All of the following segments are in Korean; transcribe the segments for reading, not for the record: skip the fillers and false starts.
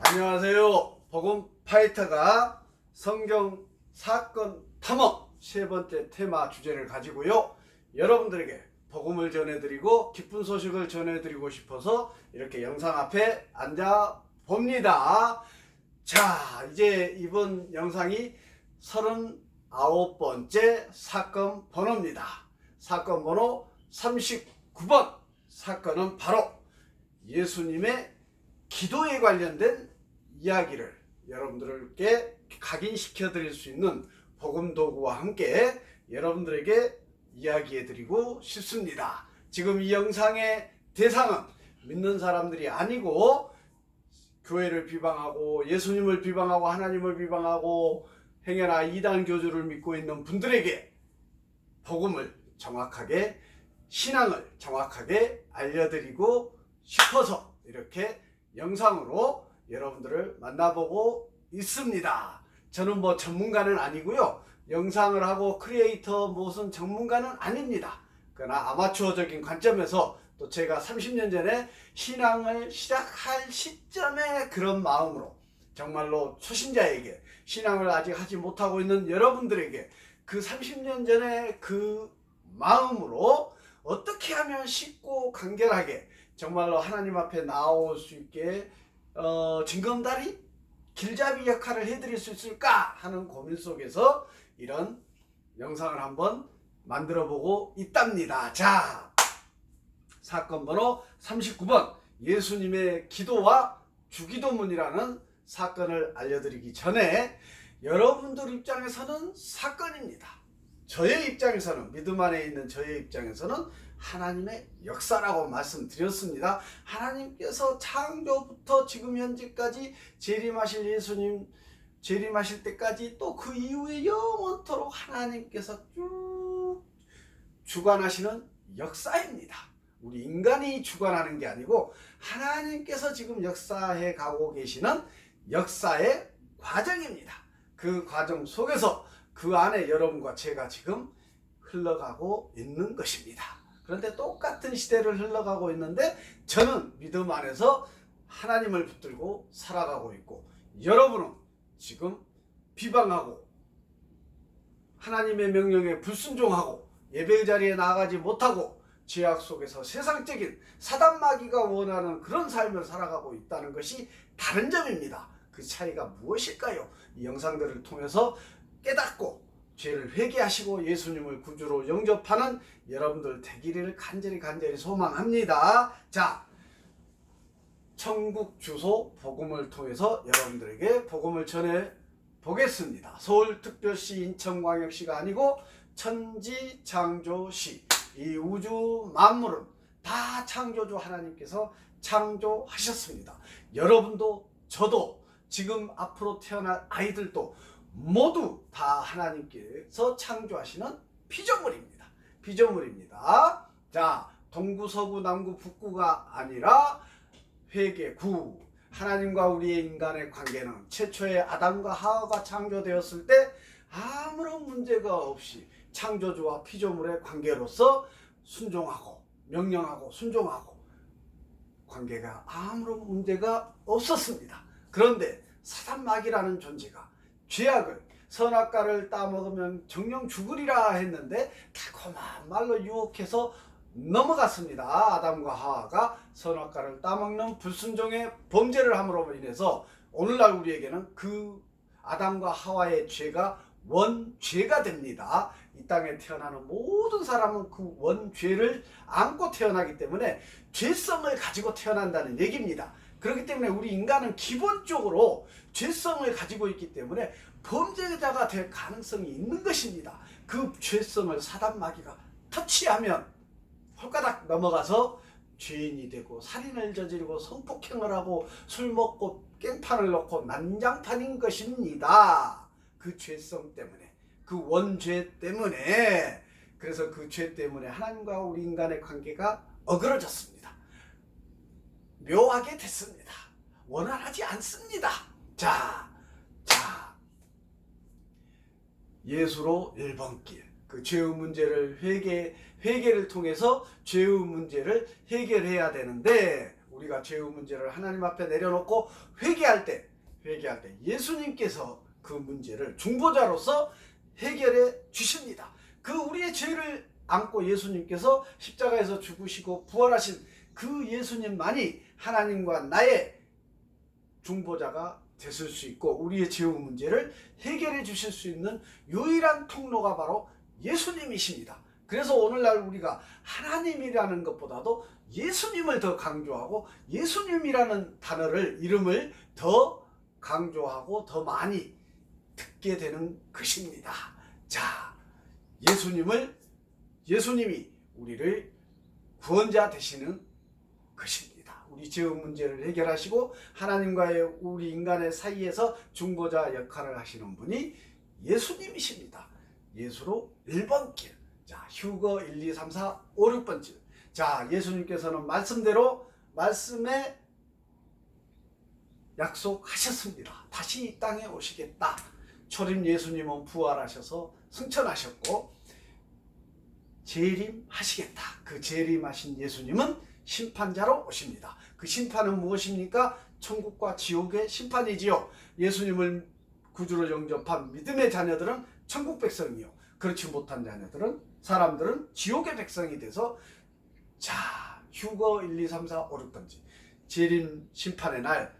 안녕하세요. 복음 파이터가 성경 사건 탐험 세 번째 테마 주제를 가지고요. 여러분들에게 복음을 전해드리고 기쁜 소식을 전해드리고 싶어서 이렇게 영상 앞에 앉아 봅니다. 자, 이제 이번 영상이 39번째 사건 번호입니다. 사건 번호 39번. 사건은 바로 예수님의 기도에 관련된 이야기를 여러분들께 각인시켜 드릴 수 있는 복음 도구와 함께 여러분들에게 이야기해 드리고 싶습니다. 지금 이 영상의 대상은 믿는 사람들이 아니고 교회를 비방하고 예수님을 비방하고 하나님을 비방하고 행여나 이단 교주를 믿고 있는 분들에게 복음을 정확하게, 신앙을 정확하게 알려드리고 싶어서 이렇게 영상으로 여러분들을 만나보고 있습니다. 저는 뭐 전문가는 아니고요. 영상을 하고 크리에이터 무슨 전문가는 아닙니다. 그러나 아마추어적인 관점에서 또 제가 30년 전에 신앙을 시작할 시점에 그런 마음으로 정말로 초신자에게 신앙을 아직 하지 못하고 있는 여러분들에게 그 30년 전에 그 마음으로 어떻게 하면 쉽고 간결하게 정말로 하나님 앞에 나올 수 있게 징검다리, 길잡이 역할을 해드릴 수 있을까 하는 고민 속에서 이런 영상을 한번 만들어보고 있답니다. 자, 사건 번호 39번 예수님의 기도와 주기도문이라는 사건을 알려드리기 전에 여러분들 입장에서는 사건입니다. 저의 입장에서는, 믿음 안에 있는 저의 입장에서는 하나님의 역사라고 말씀드렸습니다. 하나님께서 창조부터 지금 현재까지 재림하실 예수님 재림하실 때까지 또 그 이후에 영원토록 하나님께서 쭉 주관하시는 역사입니다. 우리 인간이 주관하는 게 아니고 하나님께서 지금 역사해 가고 계시는 역사의 과정입니다. 그 과정 속에서 그 안에 여러분과 제가 지금 흘러가고 있는 것입니다. 그런데 똑같은 시대를 흘러가고 있는데 저는 믿음 안에서 하나님을 붙들고 살아가고 있고 여러분은 지금 비방하고 하나님의 명령에 불순종하고 예배의 자리에 나아가지 못하고 죄악 속에서 세상적인 사단마귀가 원하는 그런 삶을 살아가고 있다는 것이 다른 점입니다. 그 차이가 무엇일까요? 이 영상들을 통해서 깨닫고 죄를 회개하시고 예수님을 구주로 영접하는 여러분들 되기를 간절히 소망합니다. 자, 천국 주소 복음을 통해서 여러분들에게 복음을 전해 보겠습니다. 서울특별시 인천광역시가 아니고 천지창조시, 이 우주 만물은 다 창조주 하나님께서 창조하셨습니다. 여러분도 저도 지금 앞으로 태어날 아이들도 모두 다 하나님께서 창조하시는 피조물입니다. 피조물입니다. 자, 동구, 서구, 남구, 북구가 아니라 회계구. 하나님과 우리의 인간의 관계는 최초의 아담과 하와가 창조되었을 때 아무런 문제가 없이 창조주와 피조물의 관계로서 순종하고 명령하고 순종하고 관계가 아무런 문제가 없었습니다. 그런데 사단마귀라는 존재가 죄악을 선악과를 따먹으면 정령 죽으리라 했는데 달콤한 말로 유혹해서 넘어갔습니다. 아담과 하와가 선악과를 따먹는 불순종의 범죄를 함으로 인해서 오늘날 우리에게는 그 아담과 하와의 죄가 원죄가 됩니다. 이 땅에 태어나는 모든 사람은 그 원죄를 안고 태어나기 때문에 죄성을 가지고 태어난다는 얘기입니다. 그렇기 때문에 우리 인간은 기본적으로 죄성을 가지고 있기 때문에 범죄자가 될 가능성이 있는 것입니다. 그 죄성을 사단마귀가 터치하면 홀가닥 넘어가서 죄인이 되고 살인을 저지르고 성폭행을 하고 술 먹고 깽판을 넣고 난장판인 것입니다. 그 죄성 때문에, 그 원죄 때문에. 그래서 그 죄 때문에 하나님과 우리 인간의 관계가 어그러졌습니다. 묘하게 됐습니다. 원활하지 않습니다. 자, 예수로 1번 길. 그 죄의 문제를 회개를 통해서 죄의 문제를 해결해야 되는데 우리가 죄의 문제를 하나님 앞에 내려놓고 회개할 때 예수님께서 그 문제를 중보자로서 해결해 주십니다. 그 우리의 죄를 안고 예수님께서 십자가에서 죽으시고 부활하신 그 예수님만이 하나님과 나의 중보자가 되실 수 있고 우리의 죄의 문제를 해결해 주실 수 있는 유일한 통로가 바로 예수님이십니다. 그래서 오늘날 우리가 하나님이라는 것보다도 예수님을 더 강조하고 예수님이라는 단어를 이름을 더 강조하고 더 많이 듣게 되는 것입니다. 자, 예수님이 우리를 구원자 되시는 것입니다. 우리 죄의 문제를 해결하시고 하나님과의 우리 인간의 사이에서 중보자 역할을 하시는 분이 예수님이십니다. 예수로 1번 길. 자, 휴거 1, 2, 3, 4, 5, 6번째. 자, 예수님께서는 말씀대로 말씀에 약속하셨습니다. 다시 이 땅에 오시겠다. 초림 예수님은 부활하셔서 승천하셨고 재림하시겠다. 그 재림하신 예수님은 심판자로 오십니다. 그 심판은 무엇입니까? 천국과 지옥의 심판이지요. 예수님을 구주로 영접한 믿음의 자녀들은 천국 백성이요. 그렇지 못한 사람들은 지옥의 백성이 돼서 자, 휴거 1, 2, 3, 4, 5, 6번째. 재림 심판의 날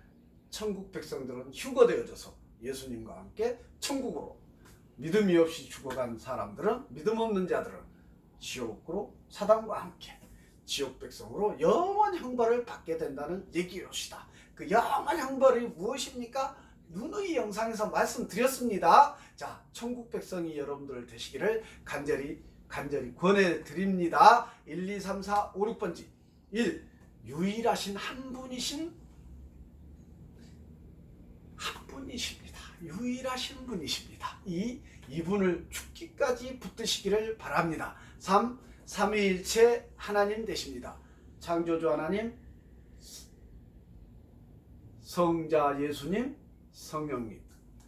천국 백성들은 휴거되어져서 예수님과 함께 천국으로, 믿음이 없이 죽어간 사람들은, 믿음 없는 자들은 지옥으로 사단과 함께 지옥 백성으로 영원 형벌을 받게 된다는 얘기였다. 그 영원 형벌이 무엇입니까? 누누이 영상에서 말씀드렸습니다. 자, 천국 백성이 여러분들 되시기를 간절히 권해드립니다. 1, 2, 3, 4, 5, 6번째. 1. 유일하신 한 분이십니다. 유일하신 분이십니다. 2. 이분을 죽기까지 붙드시기를 바랍니다. 3. 삼위일체 하나님 되십니다. 창조주 하나님, 성자 예수님, 성령님.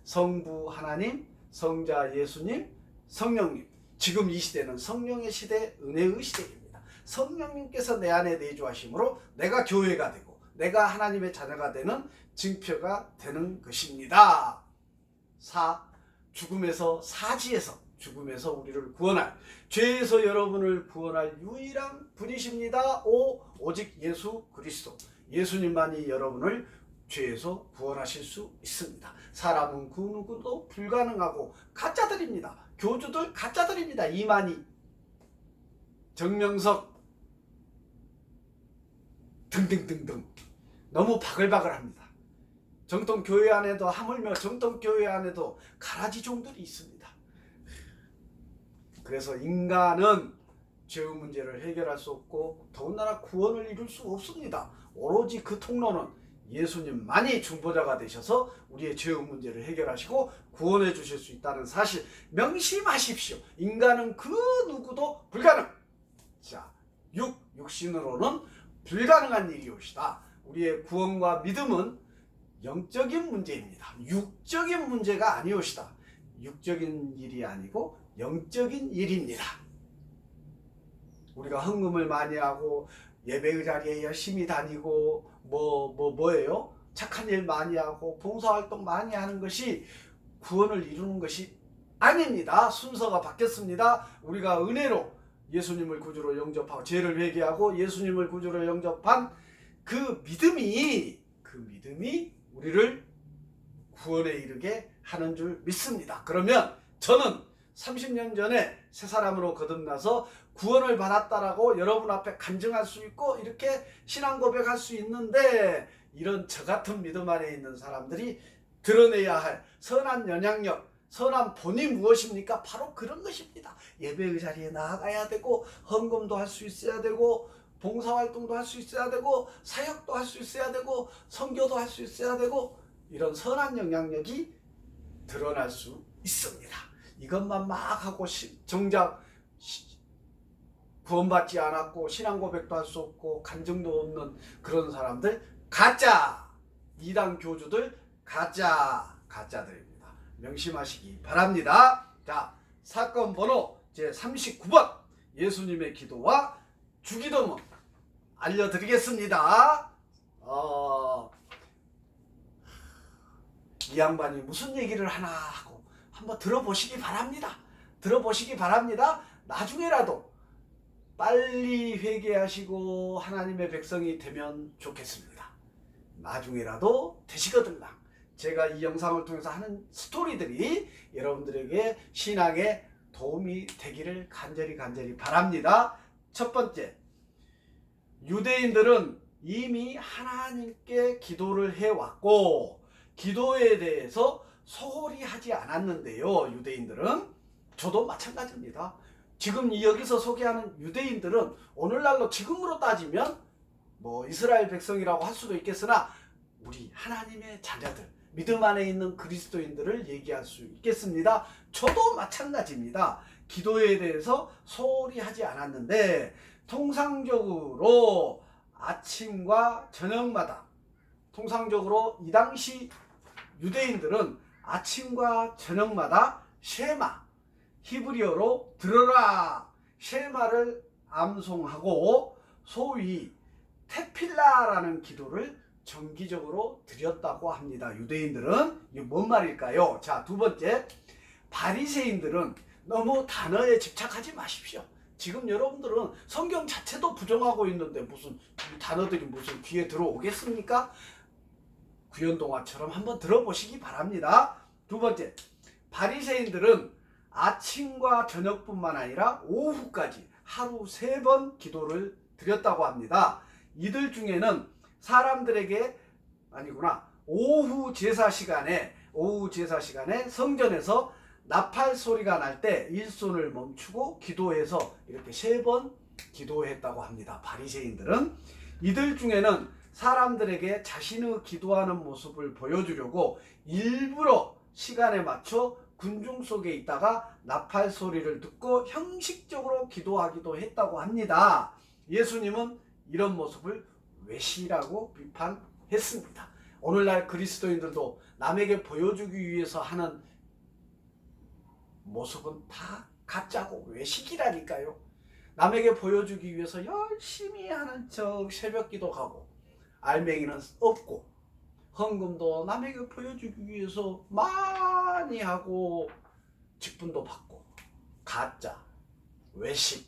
성부 하나님, 성자 예수님, 성령님. 지금 이 시대는 성령의 시대, 은혜의 시대입니다. 성령님께서 내 안에 내주하심으로 내가 교회가 되고 내가 하나님의 자녀가 되는 증표가 되는 것입니다. 4. 죽음에서 우리를 구원할, 죄에서 여러분을 구원할 유일한 분이십니다. 5. 오직 예수 그리스도, 예수님만이 여러분을 죄에서 구원하실 수 있습니다. 사람은 그 누구도 불가능하고 가짜들입니다. 교주들 가짜들입니다. 이만희, 정명석 등등등등 너무 바글바글합니다. 정통교회 안에도, 하물며 정통교회 안에도 가라지종들이 있습니다. 그래서 인간은 죄의 문제를 해결할 수 없고 더군다나 구원을 이룰 수 없습니다. 오로지 그 통로는 예수님만이 중보자가 되셔서 우리의 죄의 문제를 해결하시고 구원해 주실 수 있다는 사실 명심하십시오. 인간은 그 누구도 불가능. 자, 육신으로는 불가능한 일이옵시다. 우리의 구원과 믿음은 영적인 문제입니다. 육적인 문제가 아니옵시다. 육적인 일이 아니고 영적인 일입니다. 우리가 헌금을 많이 하고 예배의 자리에 열심히 다니고 뭐예요? 착한 일 많이 하고 봉사활동 많이 하는 것이 구원을 이루는 것이 아닙니다. 순서가 바뀌었습니다. 우리가 은혜로 예수님을 구주로 영접하고 죄를 회개하고 예수님을 구주로 영접한 그 믿음이 우리를 구원에 이르게 하는 줄 믿습니다. 그러면 저는 30년 전에 새 사람으로 거듭나서 구원을 받았다라고 여러분 앞에 간증할 수 있고 이렇게 신앙 고백할 수 있는데, 이런 저 같은 믿음 안에 있는 사람들이 드러내야 할 선한 영향력, 선한 본이 무엇입니까? 바로 그런 것입니다. 예배의 자리에 나아가야 되고 헌금도 할 수 있어야 되고 봉사활동도 할 수 있어야 되고 사역도 할 수 있어야 되고 선교도 할 수 있어야 되고, 이런 선한 영향력이 드러날 수 있습니다. 이것만 막 하고 정작 구원받지 않았고 신앙 고백도 할 수 없고 간증도 없는 그런 사람들 가짜, 이단 교주들 가짜들입니다. 명심하시기 바랍니다. 자, 사건 번호 제39번 예수님의 기도와 주기도문 알려드리겠습니다. 이 양반이 무슨 얘기를 하나 하고 한번 들어보시기 바랍니다. 들어보시기 바랍니다. 나중에라도 빨리 회개하시고 하나님의 백성이 되면 좋겠습니다. 나중에라도 되시거들랑 제가 이 영상을 통해서 하는 스토리들이 여러분들에게 신앙에 도움이 되기를 간절히 바랍니다. 첫 번째, 유대인들은 이미 하나님께 기도를 해왔고 기도에 대해서 소홀히 하지 않았는데요. 유대인들은, 저도 마찬가지입니다. 지금 여기서 소개하는 유대인들은 오늘날로 지금으로 따지면 뭐 이스라엘 백성이라고 할 수도 있겠으나 우리 하나님의 자녀들, 믿음 안에 있는 그리스도인들을 얘기할 수 있겠습니다. 저도 마찬가지입니다. 기도에 대해서 소홀히 하지 않았는데 통상적으로 아침과 저녁마다, 통상적으로 이 당시 유대인들은 아침과 저녁마다 쉐마, 히브리어로 들어라, 쉐마를 암송하고 소위 테필라라는 기도를 정기적으로 드렸다고 합니다. 유대인들은. 이게 뭔 말일까요? 자, 두 번째, 바리새인들은 너무 단어에 집착하지 마십시오. 지금 여러분들은 성경 자체도 부정하고 있는데 무슨 단어들이 무슨 귀에 들어오겠습니까? 구연동화처럼 한번 들어보시기 바랍니다. 두 번째, 바리새인들은 아침과 저녁뿐만 아니라 오후까지 하루 3번 기도를 드렸다고 합니다. 이들 중에는 사람들에게, 오후 제사 시간에 성전에서 나팔 소리가 날 때 일손을 멈추고 기도해서 이렇게 3번 기도했다고 합니다. 바리새인들은. 이들 중에는 사람들에게 자신의 기도하는 모습을 보여주려고 일부러 시간에 맞춰 군중 속에 있다가 나팔 소리를 듣고 형식적으로 기도하기도 했다고 합니다. 예수님은 이런 모습을 외식이라고 비판했습니다. 오늘날 그리스도인들도 남에게 보여주기 위해서 하는 모습은 다 가짜고 외식이라니까요. 남에게 보여주기 위해서 열심히 하는 척 새벽 기도하고 알맹이는 없고 헌금도 남에게 보여주기 위해서 많이 하고 직분도 받고 가짜, 외식,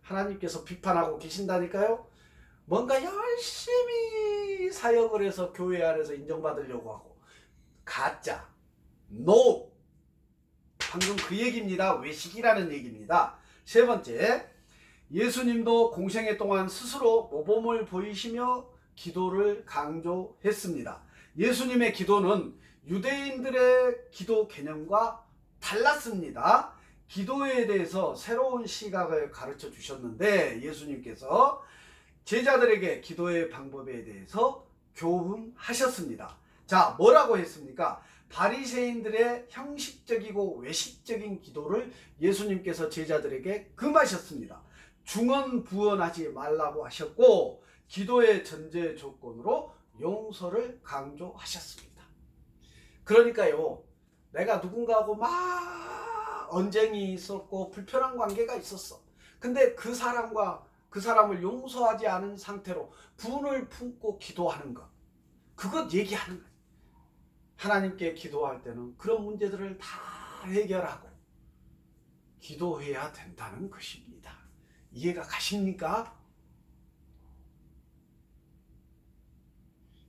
하나님께서 비판하고 계신다니까요. 뭔가 열심히 사역을 해서 교회 안에서 인정받으려고 하고 가짜, 노, 방금 그 얘기입니다. 외식이라는 얘기입니다. 세 번째, 예수님도 공생애 동안 스스로 모범을 보이시며 기도를 강조했습니다. 예수님의 기도는 유대인들의 기도 개념과 달랐습니다. 기도에 대해서 새로운 시각을 가르쳐 주셨는데 예수님께서 제자들에게 기도의 방법에 대해서 교훈하셨습니다. 자, 뭐라고 했습니까? 바리새인들의 형식적이고 외식적인 기도를 예수님께서 제자들에게 금하셨습니다. 중언부언하지 말라고 하셨고 기도의 전제 조건으로 용서를 강조하셨습니다. 그러니까요, 내가 누군가하고 막 언쟁이 있었고 불편한 관계가 있었어. 근데 그 사람을 용서하지 않은 상태로 분을 품고 기도하는 것, 그것 얘기하는 거예요. 하나님께 기도할 때는 그런 문제들을 다 해결하고 기도해야 된다는 것입니다. 이해가 가십니까?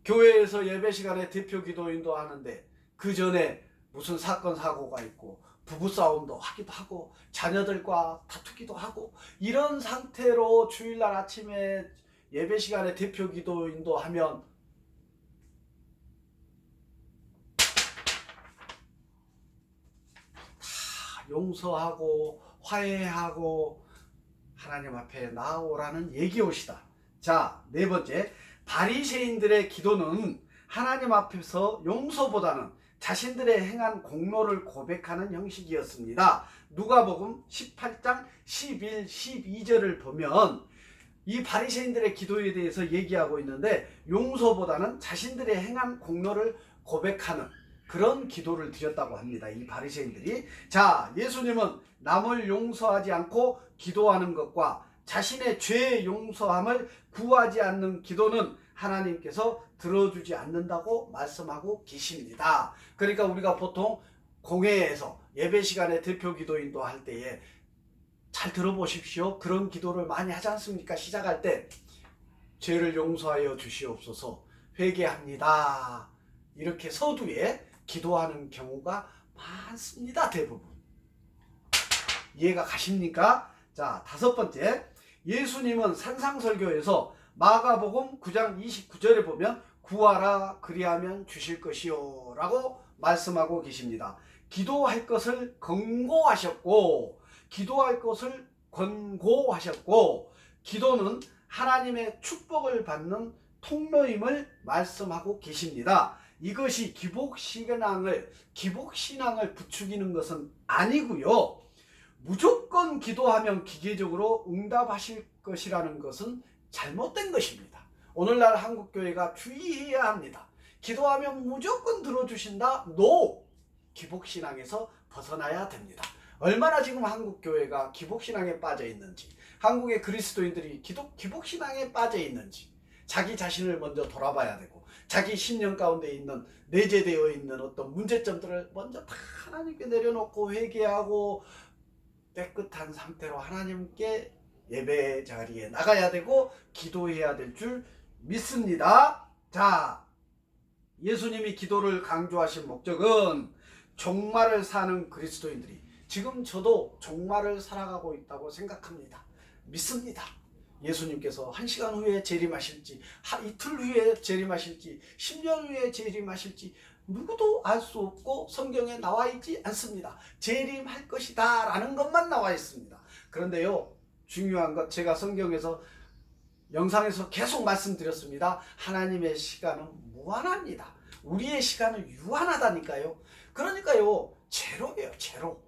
교회에서 예배 시간에 대표 기도인도 하는데 그 전에 무슨 사건 사고가 있고 부부싸움도 하기도 하고 자녀들과 다투기도 하고 이런 상태로 주일날 아침에 예배 시간에 대표 기도인도 하면 다 용서하고 화해하고 하나님 앞에 나아오라는 얘기옷이다. 자, 네 번째, 바리새인들의 기도는 하나님 앞에서 용서보다는 자신들의 행한 공로를 고백하는 형식이었습니다. 누가복음 18장 11, 12절을 보면 이 바리새인들의 기도에 대해서 얘기하고 있는데 용서보다는 자신들의 행한 공로를 고백하는 그런 기도를 드렸다고 합니다. 이 바리새인들이. 자, 예수님은 남을 용서하지 않고 기도하는 것과 자신의 죄의 용서함을 구하지 않는 기도는 하나님께서 들어주지 않는다고 말씀하고 계십니다. 그러니까 우리가 보통 공회에서 예배 시간에 대표 기도인도 할 때에 잘 들어보십시오. 그런 기도를 많이 하지 않습니까? 시작할 때 죄를 용서하여 주시옵소서, 회개합니다, 이렇게 서두에 기도하는 경우가 많습니다. 대부분. 이해가 가십니까? 자, 5번째, 예수님은 산상설교에서 마가복음 9장 29절에 보면 구하라 그리하면 주실 것이요 라고 말씀하고 계십니다. 기도할 것을 권고하셨고, 기도할 것을 권고하셨고, 기도는 하나님의 축복을 받는 통로임을 말씀하고 계십니다. 이것이 기복신앙을 부추기는 것은 아니고요. 무조건 기도하면 기계적으로 응답하실 것이라는 것은 잘못된 것입니다. 오늘날 한국교회가 주의해야 합니다. 기도하면 무조건 들어주신다? NO! 기복신앙에서 벗어나야 됩니다. 얼마나 지금 한국교회가 기복신앙에 빠져 있는지, 한국의 그리스도인들이 기복신앙에 빠져 있는지 자기 자신을 먼저 돌아봐야 되고, 자기 신령 가운데 있는 내재되어 있는 어떤 문제점들을 먼저 다 하나님께 내려놓고 회개하고 깨끗한 상태로 하나님께 예배 자리에 나가야 되고 기도해야 될 줄 믿습니다. 자, 예수님이 기도를 강조하신 목적은 종말을 사는 그리스도인들이, 지금 저도 종말을 살아가고 있다고 생각합니다. 믿습니다. 예수님께서 1시간 후에 재림하실지, 이틀 후에 재림하실지, 10년 후에 재림하실지 누구도 알 수 없고 성경에 나와 있지 않습니다. 재림할 것이다 라는 것만 나와 있습니다. 그런데요, 중요한 것, 제가 성경에서 영상에서 계속 말씀드렸습니다. 하나님의 시간은 무한합니다. 우리의 시간은 유한하다니까요. 그러니까요, 제로예요, 제로.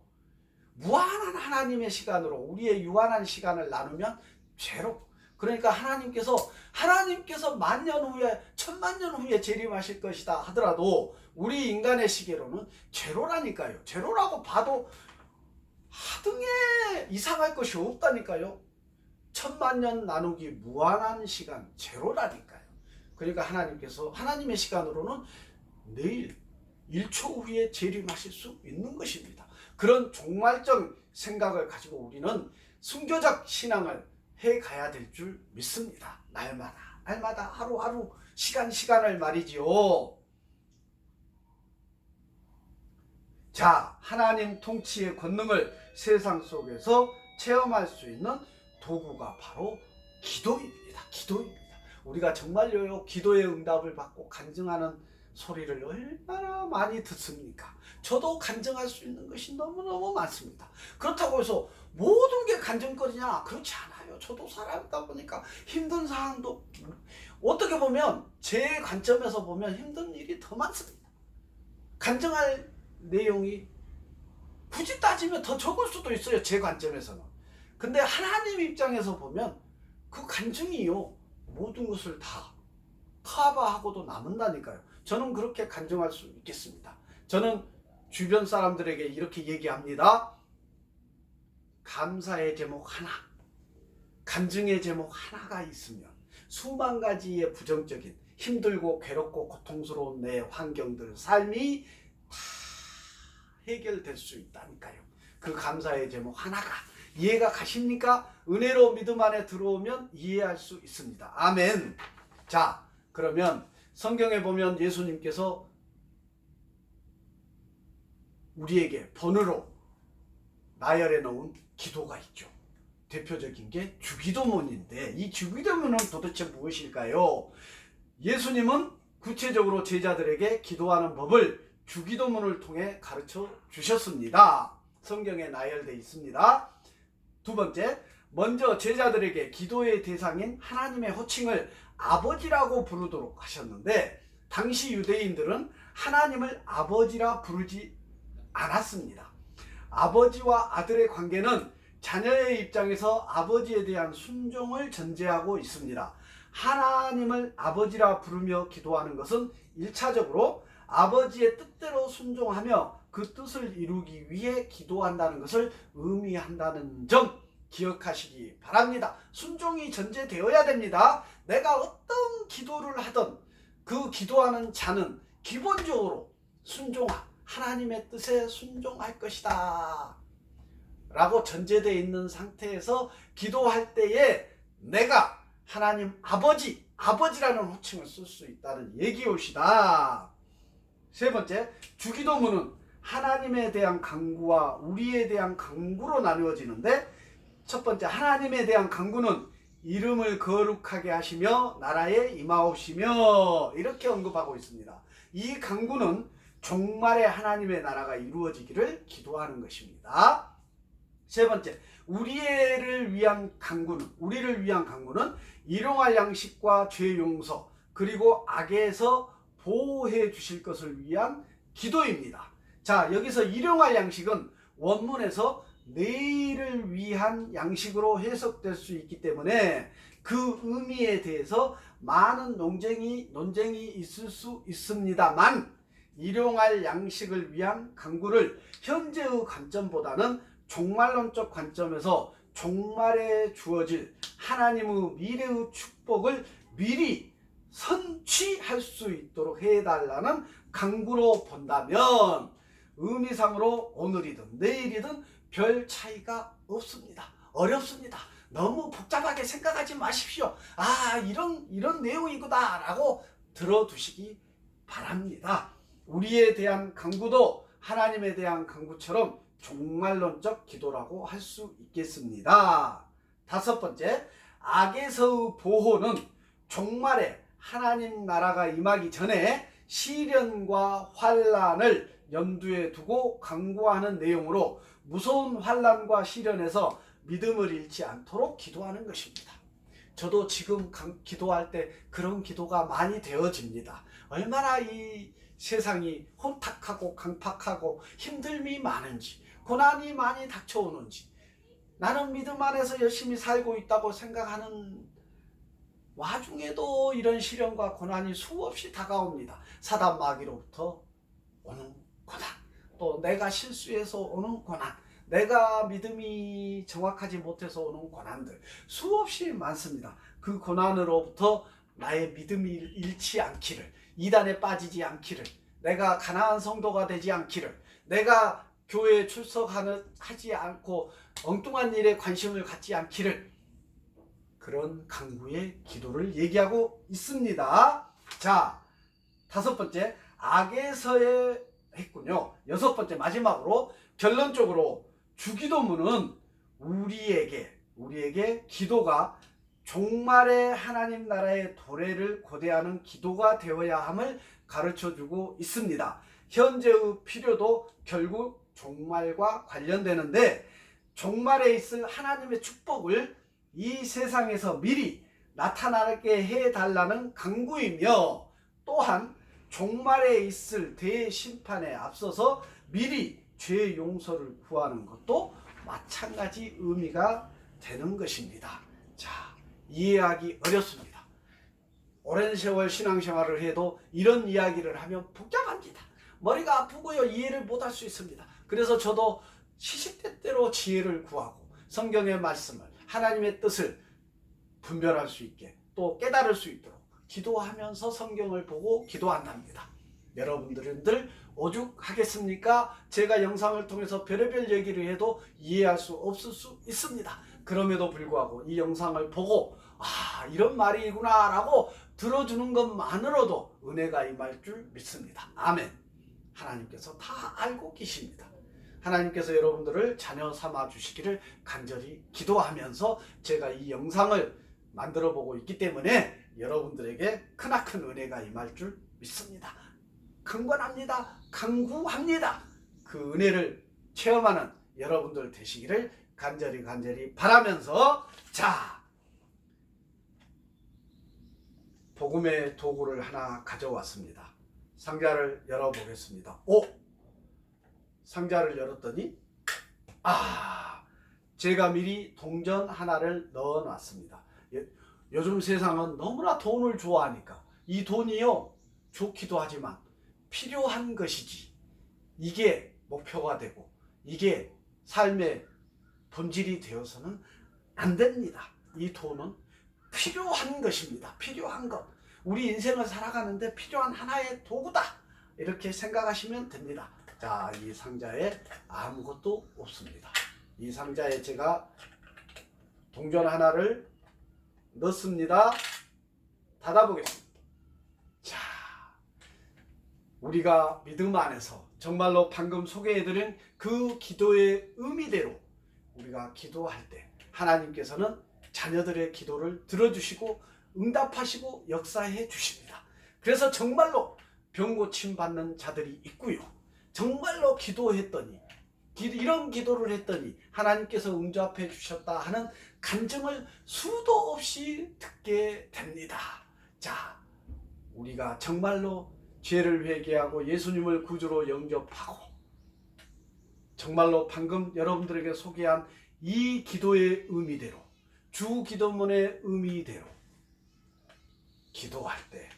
무한한 하나님의 시간으로 우리의 유한한 시간을 나누면 제로. 그러니까 하나님께서 만년 후에, 천만년 후에 재림하실 것이다 하더라도 우리 인간의 시계로는 제로라니까요. 제로라고 봐도 하등에 이상할 것이 없다니까요. 천만년 나누기 무한한 시간, 제로라니까요. 그러니까 하나님의 시간으로는 내일 1초 후에 재림하실 수 있는 것입니다. 그런 종말적 생각을 가지고 우리는 순교적 신앙을 해가야 될 줄 믿습니다. 날마다 하루하루 시간을 말이지요. 자, 하나님 통치의 권능을 세상 속에서 체험할 수 있는 도구가 바로 기도입니다. 우리가 정말요, 기도의 응답을 받고 간증하는 소리를 얼마나 많이 듣습니까? 저도 간증할 수 있는 것이 너무너무 많습니다. 그렇다고 해서 모든 게 간증거리냐? 그렇지 않아요. 저도 살아가다 보니까 힘든 상황도, 어떻게 보면 제 관점에서 보면 힘든 일이 더 많습니다. 간증할 내용이 굳이 따지면 더 적을 수도 있어요, 제 관점에서는. 근데 하나님 입장에서 보면 그 간증이요, 모든 것을 다 커버하고도 남는다니까요. 저는 그렇게 간증할 수 있겠습니다. 저는 주변 사람들에게 이렇게 얘기합니다. 감사의 제목 하나, 간증의 제목 하나가 있으면 수만 가지의 부정적인, 힘들고 괴롭고 고통스러운 내 환경들, 삶이 다 해결될 수 있다니까요. 그 감사의 제목 하나가. 이해가 가십니까? 은혜로 믿음 안에 들어오면 이해할 수 있습니다. 아멘. 자, 그러면 성경에 보면 예수님께서 우리에게 번호로 나열해 놓은 기도가 있죠. 대표적인 게 주기도문인데, 이 주기도문은 도대체 무엇일까요? 예수님은 구체적으로 제자들에게 기도하는 법을 주기도문을 통해 가르쳐 주셨습니다. 성경에 나열되어 있습니다. 2번째, 먼저 제자들에게 기도의 대상인 하나님의 호칭을 아버지라고 부르도록 하셨는데, 당시 유대인들은 하나님을 아버지라 부르지 않았습니다. 아버지와 아들의 관계는 자녀의 입장에서 아버지에 대한 순종을 전제하고 있습니다. 하나님을 아버지라 부르며 기도하는 것은 1차적으로 아버지의 뜻대로 순종하며 그 뜻을 이루기 위해 기도한다는 것을 의미한다는 점 기억하시기 바랍니다. 순종이 전제되어야 됩니다. 내가 어떤 기도를 하든 그 기도하는 자는 기본적으로 하나님의 뜻에 순종할 것이다 라고 전제되어 있는 상태에서 기도할 때에 내가 하나님 아버지라는 호칭을 쓸 수 있다는 얘기옵시다. 세 번째, 주기도문은 하나님에 대한 간구와 우리에 대한 간구로 나누어지는데, 첫 번째 하나님에 대한 간구는 이름을 거룩하게 하시며 나라에 임하옵시며 이렇게 언급하고 있습니다. 이 간구는 종말에 하나님의 나라가 이루어지기를 기도하는 것입니다. 세 번째, 우리를 위한 간구는 일용할 양식과 죄 용서 그리고 악에서 보호해 주실 것을 위한 기도입니다. 자, 여기서 일용할 양식은 원문에서 내일을 위한 양식으로 해석될 수 있기 때문에 그 의미에 대해서 많은 논쟁이 있을 수 있습니다만, 일용할 양식을 위한 간구를 현재의 관점보다는 종말론적 관점에서 종말에 주어질 하나님의 미래의 축복을 미리 선취할 수 있도록 해달라는 간구로 본다면 의미상으로 오늘이든 내일이든 별 차이가 없습니다. 어렵습니다. 너무 복잡하게 생각하지 마십시오. 이런 내용이구나 라고 들어두시기 바랍니다. 우리에 대한 간구도 하나님에 대한 간구처럼 종말론적 기도라고 할 수 있겠습니다. 다섯 번째, 악에서의 보호는 종말에 하나님 나라가 임하기 전에 시련과 환난을 염두에 두고 간구하는 내용으로 무서운 환난과 시련에서 믿음을 잃지 않도록 기도하는 것입니다. 저도 지금 기도할 때 그런 기도가 많이 되어집니다. 얼마나 이 세상이 혼탁하고 강팍하고 힘듦이 많은지, 고난이 많이 닥쳐오는지, 나는 믿음 안에서 열심히 살고 있다고 생각하는 와중에도 이런 시련과 고난이 수없이 다가옵니다. 사단 마귀로부터 오는 고난, 또 내가 실수해서 오는 고난, 내가 믿음이 정확하지 못해서 오는 고난들 수없이 많습니다. 그 고난으로부터 나의 믿음이 잃지 않기를, 이단에 빠지지 않기를, 내가 가난한 성도가 되지 않기를, 내가 교회에 출석하지 않고 엉뚱한 일에 관심을 갖지 않기를, 그런 간구의 기도를 얘기하고 있습니다. 자, 다섯 번째, 악에서의 했군요. 여섯 번째, 마지막으로 결론적으로 주기도문은 우리에게 기도가 종말의 하나님 나라의 도래를 고대하는 기도가 되어야 함을 가르쳐주고 있습니다. 현재의 필요도 결국 종말과 관련되는데, 종말에 있을 하나님의 축복을 이 세상에서 미리 나타나게 해달라는 간구이며, 또한 종말에 있을 대심판에 앞서서 미리 죄 용서를 구하는 것도 마찬가지 의미가 되는 것입니다. 자, 이해하기 어렵습니다. 오랜 세월 신앙생활을 해도 이런 이야기를 하면 복잡합니다. 머리가 아프고요, 이해를 못할 수 있습니다. 그래서 저도 시시때때로 지혜를 구하고 성경의 말씀을, 하나님의 뜻을 분별할 수 있게, 또 깨달을 수 있도록 기도하면서 성경을 보고 기도한답니다. 여러분들은 오죽하겠습니까? 제가 영상을 통해서 별의별 얘기를 해도 이해할 수 없을 수 있습니다. 그럼에도 불구하고 이 영상을 보고 이런 말이구나 라고 들어주는 것만으로도 은혜가 임할 줄 믿습니다. 아멘. 하나님께서 다 알고 계십니다. 하나님께서 여러분들을 자녀 삼아 주시기를 간절히 기도하면서 제가 이 영상을 만들어 보고 있기 때문에 여러분들에게 크나큰 은혜가 임할 줄 믿습니다. 강권합니다. 강구합니다. 그 은혜를 체험하는 여러분들 되시기를 간절히 바라면서, 자, 복음의 도구를 하나 가져왔습니다. 상자를 열어보겠습니다. 상자를 열었더니 제가 미리 동전 하나를 넣어놨습니다. 요즘 세상은 너무나 돈을 좋아하니까 이 돈이요, 좋기도 하지만 필요한 것이지, 이게 목표가 되고 이게 삶의 본질이 되어서는 안 됩니다. 이 돈은 필요한 것입니다. 필요한 것. 우리 인생을 살아가는데 필요한 하나의 도구다. 이렇게 생각하시면 됩니다. 자, 이 상자에 아무것도 없습니다. 이 상자에 제가 동전 하나를 넣습니다. 닫아보겠습니다. 자, 우리가 믿음 안에서 정말로 방금 소개해드린 그 기도의 의미대로 우리가 기도할 때 하나님께서는 자녀들의 기도를 들어주시고 응답하시고 역사해 주십니다. 그래서 정말로 병 고침 받는 자들이 있고요. 정말로 기도했더니 이런 기도를 했더니 하나님께서 응답해 주셨다 하는 간증을 수도 없이 듣게 됩니다. 자, 우리가 정말로 죄를 회개하고 예수님을 구주로 영접하고 정말로 방금 여러분들에게 소개한 이 기도의 의미대로 주 기도문의 의미대로 기도할 때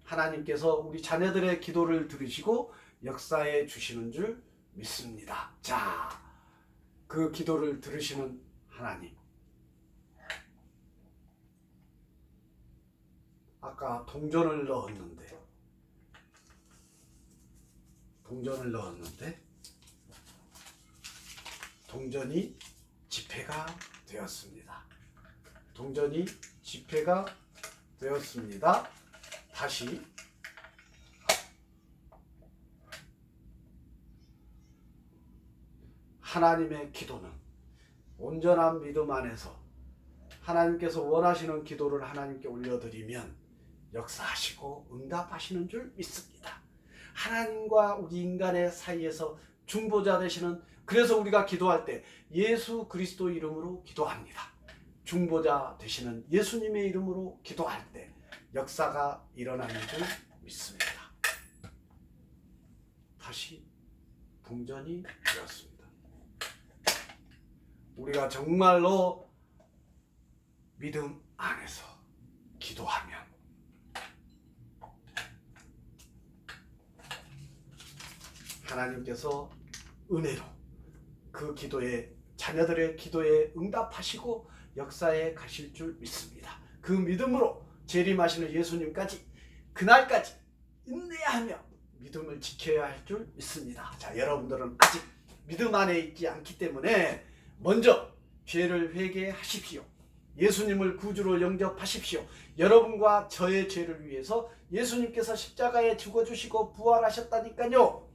하나님께서 우리 자녀들의 기도를 들으시고 역사해 주시는 줄 믿습니다. 자, 그 기도를 들으시는 하나님. 아까 동전을 넣었는데 동전이 지폐가 되었습니다. 동전이 지폐가 되었습니다. 다시 하나님의 기도는 온전한 믿음 안에서 하나님께서 원하시는 기도를 하나님께 올려드리면 역사하시고 응답하시는 줄 믿습니다. 하나님과 우리 인간의 사이에서 중보자 되시는, 그래서 우리가 기도할 때 예수 그리스도 이름으로 기도합니다. 중보자 되시는 예수님의 이름으로 기도할 때 역사가 일어나는 줄 믿습니다. 다시 동전이 되었습니다. 우리가 정말로 믿음 안에서 기도하면 하나님께서 은혜로 그 기도에, 자녀들의 기도에 응답하시고 역사에 가실 줄 믿습니다. 그 믿음으로 재림하시는 예수님까지 그날까지 인내하며 믿음을 지켜야 할 줄 믿습니다. 자, 여러분들은 아직 믿음 안에 있지 않기 때문에 먼저 죄를 회개하십시오. 예수님을 구주로 영접하십시오. 여러분과 저의 죄를 위해서 예수님께서 십자가에 죽어주시고 부활하셨다니까요.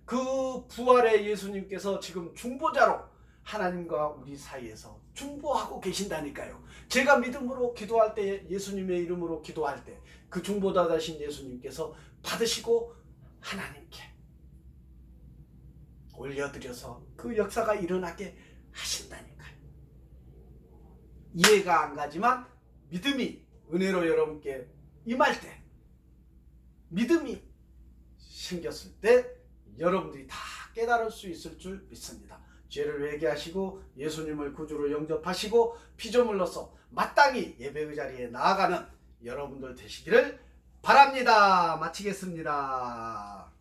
그 부활의 예수님께서 지금 중보자로 하나님과 우리 사이에서 중보하고 계신다니까요. 제가 믿음으로 기도할 때, 예수님의 이름으로 기도할 때 그 중보자 되신 예수님께서 받으시고 하나님께 올려드려서 그 역사가 일어나게 하신다니까요. 이해가 안 가지만 믿음이 은혜로 여러분께 임할 때, 믿음이 생겼을 때 여러분들이 다 깨달을 수 있을 줄 믿습니다. 죄를 회개하시고 예수님을 구주로 영접하시고 피조물 로서 마땅히 예배의 자리에 나아가는 여러분들 되시기를 바랍니다. 마치겠습니다.